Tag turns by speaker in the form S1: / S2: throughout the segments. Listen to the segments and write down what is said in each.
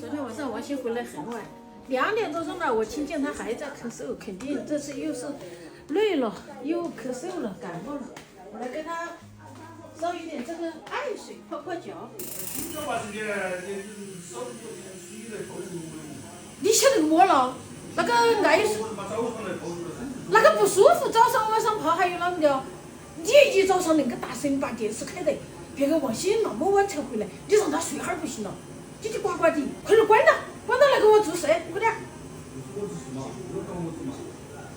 S1: 昨天晚上王鑫回来很晚，2点多钟了，我听见他还在咳嗽，肯定这次又是累了，又咳嗽了，感冒了。我来给他烧一点这个艾水泡泡脚。你晓得我了？那个艾水，那个不舒服，早上晚上泡还有啷个的？你一早上那个大声把电视开得，别个王鑫那么晚才回来，你让他睡哈儿不行了，叽叽呱呱的，快点关了，关到来给我做事，快点。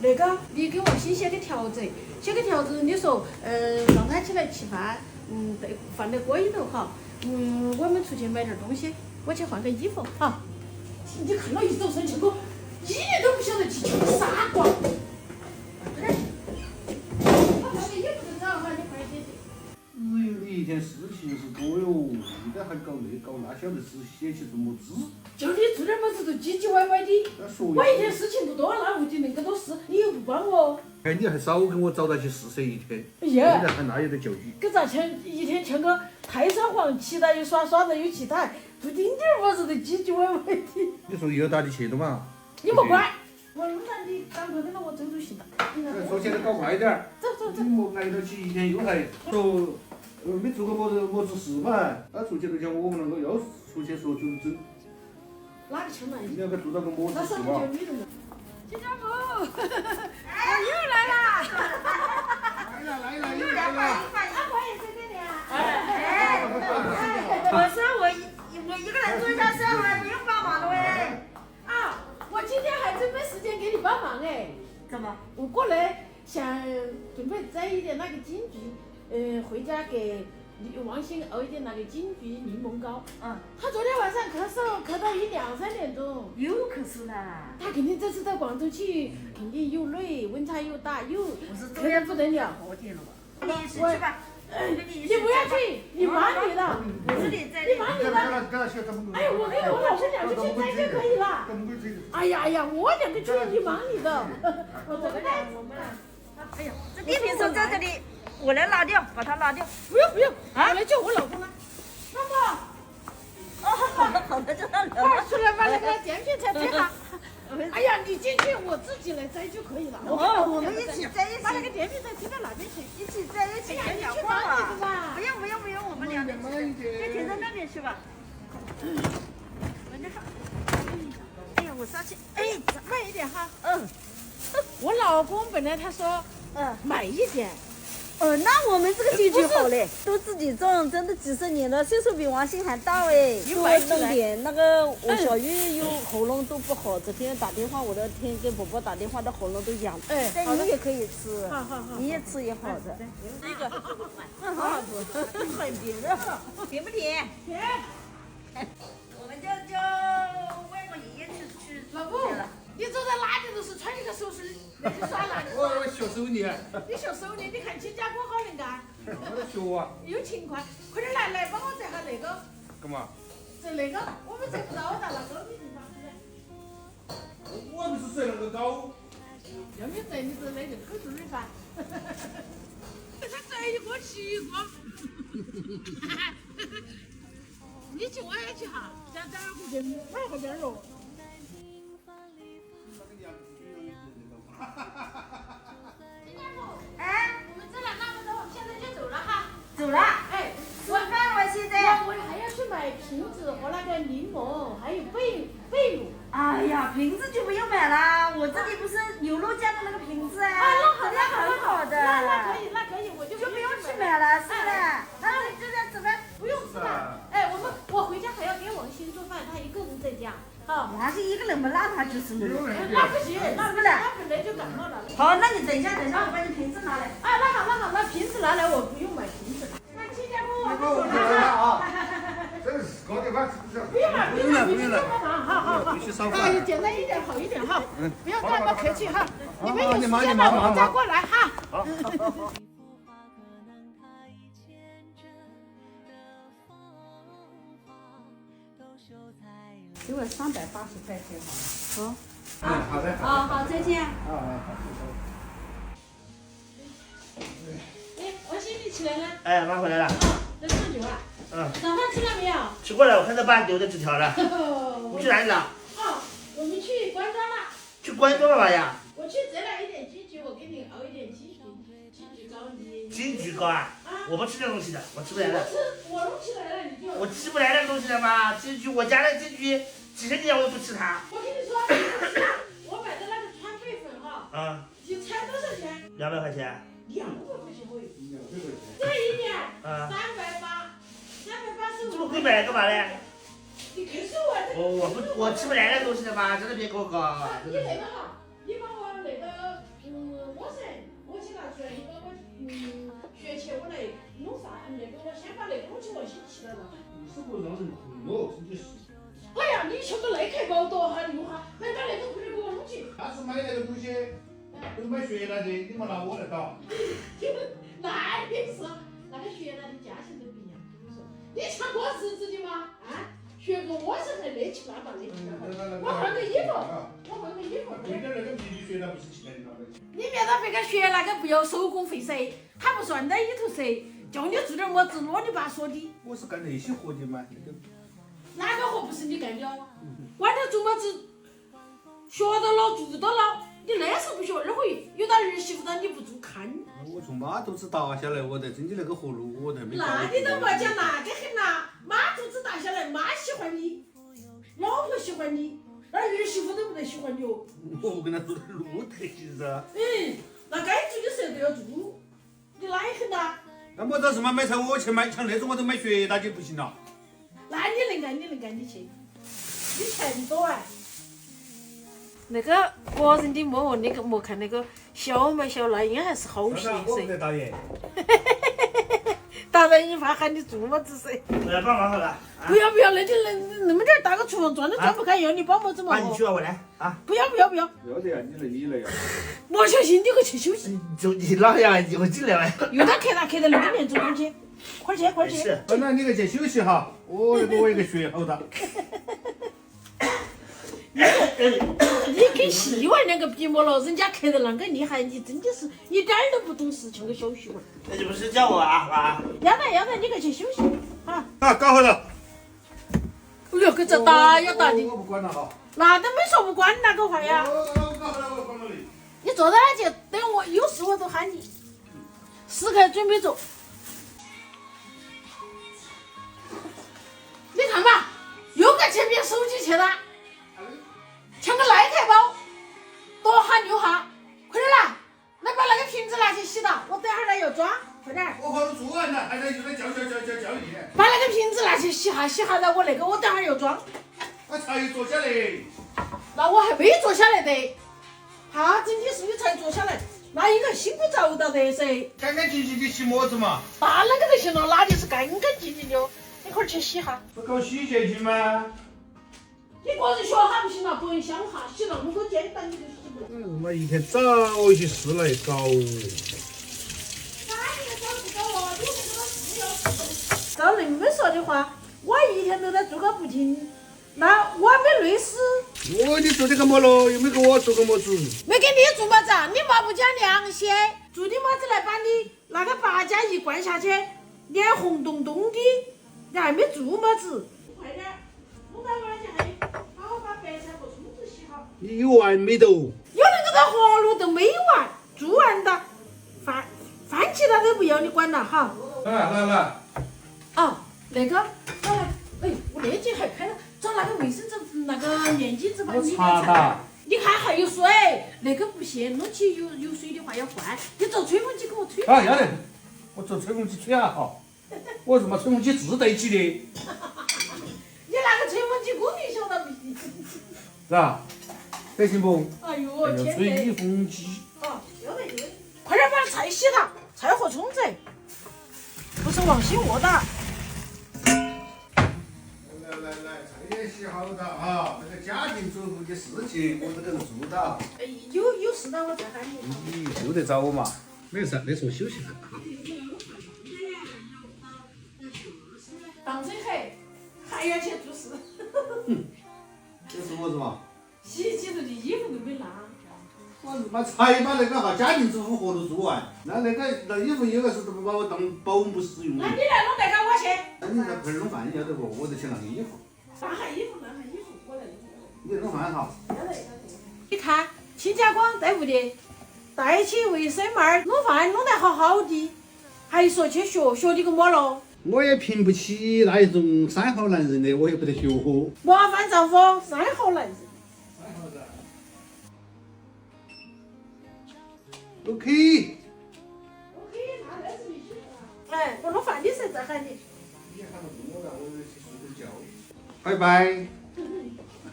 S1: 那个，你给王鑫写个条子，你说，让他起来吃饭，对，放在锅里头哈，我们出去买点东西，我去换个衣服哈。你看到一早上这个，一点都不晓得去吃个傻瓜。
S2: 你一天事情是多哟，现在还搞那，晓得是写起什么字？
S1: 就你做点么子都唧唧歪歪的。我一天事情不多，那屋里那么多事，你又不帮我。
S2: 哎，你还少给我找到去试色一天。
S1: 哎呀，
S2: 现在还那有点救济。
S1: 给咋一天像个泰山皇，骑到又耍的又骑台，不丁点么子都唧唧歪歪的。
S2: 你说又打的去的嘛？
S1: 你不管，我弄上你赶快跟着我走就行了。
S2: 说起来搞快点儿。
S1: 走。
S2: 你莫挨到起一天又还说。没做过么子事嘛？他出去都讲我们两个又出去说整。
S1: 哪个抢来？
S2: 你两个做到个么子事嘛？
S1: 金家母，我又来啦！
S2: 来了，又来了。
S1: 我也在这里啊。
S3: 我说我一个人做一下事还不用帮忙的喂。
S1: 啊，我今天还准备时间给你帮忙哎。
S3: 怎么？
S1: 我过来想准备摘一点那个金桔。回家给王鑫熬一点那个金桔柠檬膏。他昨天晚上咳嗽咳到2、3点钟。
S3: 又咳嗽了。
S1: 他肯定这次到广州去，肯定又累，温差又大，又
S3: 咳
S1: 得不得了。
S3: 你一起去吧。
S1: 你不要去，你忙你的。
S3: 我这里在。
S1: 你忙你的。哎，我跟我老公2个去摘就可以了。哎呀，我2个去，你忙你的。我这个袋子。
S3: 哎呀，这电瓶车在这里。我来拿掉，把它拿掉。
S1: 不用，我来叫我老公了。老婆。
S3: 好的，就让
S1: 快出来把那个电瓶车推好。哎呀，你进去，我自己来摘就可以了。
S3: 我们一起摘一起。
S1: 把那个电瓶车推到哪边去？
S3: 一起摘一起讲讲话嘛。不用，我们2个就停在那边去吧。哎呀，我上去。哎，
S1: 慢一点哈。我老公本来他说，买一点。
S3: 那我们这个结局好嘞，都自己种，真的几十年了，岁数比王鑫还大哎。多弄点那个，我小玉又喉咙都不好，昨天打电话，我的天跟伯伯打电话，的喉咙都痒。但你也可以吃，
S1: 好，
S3: 你也吃也好的。这个，好吃，很甜的，甜不甜？
S1: 甜。
S3: 我们就外公爷爷去
S1: 老公，你走到哪里都是穿一个手势，那个耍篮球。
S2: 我学手艺。
S1: 你学手艺，你看亲家哥好能干。
S2: 我在学啊。
S1: 有勤快，快点来帮我摘下那个。
S2: 干嘛？
S1: 摘那个，我们摘不到的那个的地方。
S2: 我不是摘那个高。
S1: 要你摘，你摘那个口子的噻。他摘一个吃一个。你去我也去哈，想摘2块钱，2块钱喽。我们摘了那么多，现在就走了哈。
S3: 走了。
S1: 哎，
S3: 吃饭了现在。
S1: 我还要去买瓶子和那个柠檬，还有贝乳。
S3: 哎呀，瓶子就不用买了，我这里不是牛肉酱的那个瓶子啊。
S1: 那
S3: 很好的。
S1: 那可以，我就
S3: 不用去买了，是的。那就这样走吧。
S1: 不用吃了。哎，我回家还要给王鑫做饭，他一个人在家。好。
S3: 王鑫一个人不那他就是了。
S1: 那不行，那本来就感冒了。
S3: 好，那你等一下，我把你瓶子拿来。
S1: 那好，那瓶子拿来，我不用买瓶子。那亲家母，我
S2: 走了啊。这是搞点饭吃不吃？
S1: 不用了，你们帮忙，好。
S2: 必须烧饭。
S1: 简单一点，好一点哈。不要那么客气哈。你们有时间
S2: 了
S1: 我再过来哈。
S2: 好。
S1: 给我380块钱好了。
S2: 好的。
S3: 好，再见。
S1: 哎，王鑫你起来了？
S4: 哎，妈回来了。
S1: 在上酒啊？早饭吃了没有？
S4: 吃过了，我看到爸留的纸条了。
S1: 我
S2: 你去哪里了？
S1: 啊，我们去关庄了。
S2: 去关庄干嘛呀？
S1: 我去摘了一点金桔，我给你熬一点金桔糕，你。
S2: 金桔糕啊？我不吃这东西的，我吃不来的。
S1: 我弄起来了，你就。
S2: 我吃不来那个东西的嘛，金桔，我家的金桔几十年我也不吃它。
S1: 我跟你说，我买的那个川贝粉哈。
S2: 啊。
S1: 你猜多少钱
S2: ？200块钱。
S1: 200块钱会。
S2: 200块钱。
S1: 这一年。
S2: 啊。
S1: 380。
S2: 这么贵买干嘛呢？
S1: 你可是我
S2: 吃不来那东西的嘛，真的别给我搞。
S1: 你那个哈，你把我那个莴笋，我去拿出来，你把我学起我来弄啥？那个我先把那个东西我先起来了。
S2: 你是不让人困哦，真的是。
S1: 哎呀，你像个内克包多哈牛哈，能把那种快点给我弄起。
S2: 他是买那个东西，都是买血来的，你莫拿我来搞。
S1: 那你是那个血来的价钱都不一样，跟你说，你像我侄子的吗？啊？学个莴笋还累七八八，累七八八。我换个衣服，
S2: 贵点那个皮的学那不是钱了。
S1: 你别到别个学那个不要手工费噻，他不算在里头噻，叫你做点么子啰里吧嗦的。
S2: 我是干那些活的嘛，
S1: 哪个活不是你干的？外头做么子？学到了，做到了，你那时候不学，那会有到儿媳妇了你不做看。
S2: 我从马肚子打下来，我在真的那个活路，我才没。
S1: 那你都没讲那个很呐，马肚子打下来，妈喜欢你，老婆喜欢你，那儿媳妇都不得喜欢你哦。
S2: 我跟他做点路特行噻。
S1: 那该做的时候都要做，你哪很呐？
S2: 那么到时嘛买菜，我去买，像那种我都买血大就不行了。
S1: 那你能干，你去，你钱多哎。那个国人的莫那个莫看那个小嘛小，那应该还是好些噻。
S2: 我不得打野。
S1: 打人一发喊你做么子噻？
S2: 我要帮忙好了。
S1: 不要，那你那么点大个厨房转都转不开，要你帮么子嘛？
S2: 你去啊，我来啊！
S1: 不要。
S2: 不要的呀，你来呀。
S1: 莫小心，你去休息。
S2: 就你哪样，我进来了。
S1: 又到客在那边做东西，快去。
S2: 是。那你去休息哈，我一个学好的。
S1: 你跟戏娃两个比么了？人家刻得那个厉害，你真的是一点儿都不懂事，像个小戏娃。
S2: 那就不是叫我啊？
S1: 要得，你去休息啊。
S2: 啊，搞好了。
S1: 哎呦，跟着打要打的。
S2: 我不管了哈。
S1: 那都没说不管那个话呀。
S2: 我搞好了，我管了你。
S1: 你坐在那去，等我有事我都喊你。时刻准备着。你看嘛，又搁前面手机去了。抢个耐克包，多哈牛哈，快点来，来把那个瓶子拿去洗了，我等会儿来要抓，快点。
S2: 我好做完了，还在又在叫你。
S1: 把那个瓶子拿去洗下了，我等会儿要装。
S2: 我才坐下来。
S1: 那我还没坐下来的，他整体是你才坐下来，那应该辛苦着到的噻。
S2: 干干净净的洗么子嘛？
S1: 打那个就行了，那就是干干净净的，你快去洗哈。
S2: 不搞洗洁精吗？
S1: 你个人学哈不行了，不用想哈，洗那么多简单你都洗不了。
S2: 妈一天找一些事来搞。
S1: 哪里找不到啊？有那个事要做。照恁们说的话，我一天都在做个不停，那我没累死。
S2: 你做的个么咯？又没给我做个么子？
S1: 没给你做么子啊？你嘛不讲良心，做的么子来把你那个8加1灌下去，脸红咚咚的，你还没做么子？快点，弄到那去还。把白菜和葱子洗好。
S2: 你有完没得？
S1: 有那个活路都没完，做完的，饭其他都不要你管了哈。
S2: 来。
S1: 啊，那个，哎，我那天还拍了，找那个卫生纸那个面巾纸把你
S2: 擦的。
S1: 你看还有水，那个不行，弄起有水的话要换。你找吹风机给我吹。
S2: 啊，要得，我找吹风机吹下好。我他妈吹风机自带起的。
S1: 你那个吹风机功率小到不行。
S2: 是吧？得行不？
S1: 哎呦，天
S2: 吹风机。
S1: 啊，要得。快点把菜洗了，菜和葱子，不是王心沃的。
S2: 来，菜也洗好的啊！那个家庭主妇的事情我都能做到。
S1: 有事了我再喊你。
S2: 你就得找我嘛。没事，那时候休息了。
S1: 当真还要去做事。
S2: 这是么子嘛？
S1: 洗衣机头的衣服都没拿。
S2: 我他妈才把那个哈家庭主妇活动做完，那衣服有个是把我当保姆使用的。
S1: 那你来弄那个我去。
S2: 那你在盆儿弄饭要得不？我就去拿衣服。
S1: 拿下衣服，我来。
S2: 你弄饭哈。
S1: 你看，亲家光在屋里带起卫生妹儿，弄饭弄得好好的，还说去学，学的个么了？
S2: 我也评不起那一种三好男人的，我也不得学。
S1: 麻烦丈夫三好男人。
S2: OK。
S1: 哎，我弄饭的时候再喊你。
S2: 拜拜。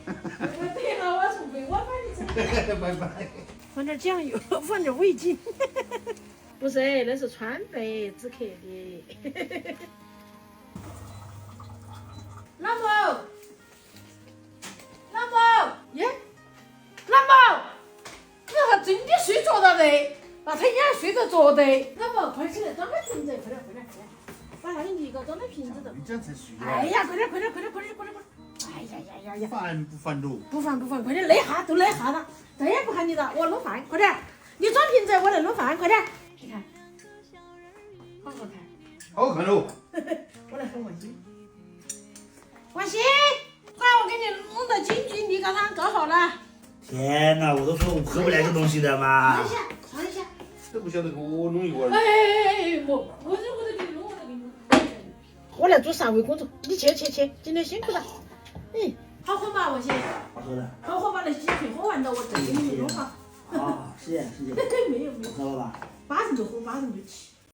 S1: 对了，我从被我把你
S2: 拜拜。
S1: 放点酱油，放点味精。不是，那是川贝止咳的。老母，老母，耶，老母，你还真的睡着了的？那他也睡着着的。老母，快起来，装个瓶子，快点，快点，快点，把那个泥膏装到瓶子头。
S2: 你这样才睡啊？
S1: 哎呀，快点，快点，快点，快点，快点，快点！哎呀呀呀呀！
S2: 烦不烦喽？
S1: 不烦不烦，快点累哈，都累哈了，再也不喊你了，我弄饭，快点！你装瓶子，我来弄饭，快点！你看，好好看，
S2: 好看喽！
S1: 我来喊王鑫。王鑫，快，我给你弄到京剧立岗上搞好了。
S4: 天哪，我都说我喝不来这东西的嘛。
S1: 尝一下，尝一下。
S2: 都不晓得给我弄一碗。
S1: 哎，我得给你弄，我得给你弄。我来做上位工作，你去，今天辛苦了。嗯，好喝吗，王鑫？
S4: 好喝的。
S1: 好喝，把那几瓶喝完了，我再给你们弄好。
S4: 啊，是。
S1: 没有，
S4: 喝了吧？
S1: 8人就喝，8人就起。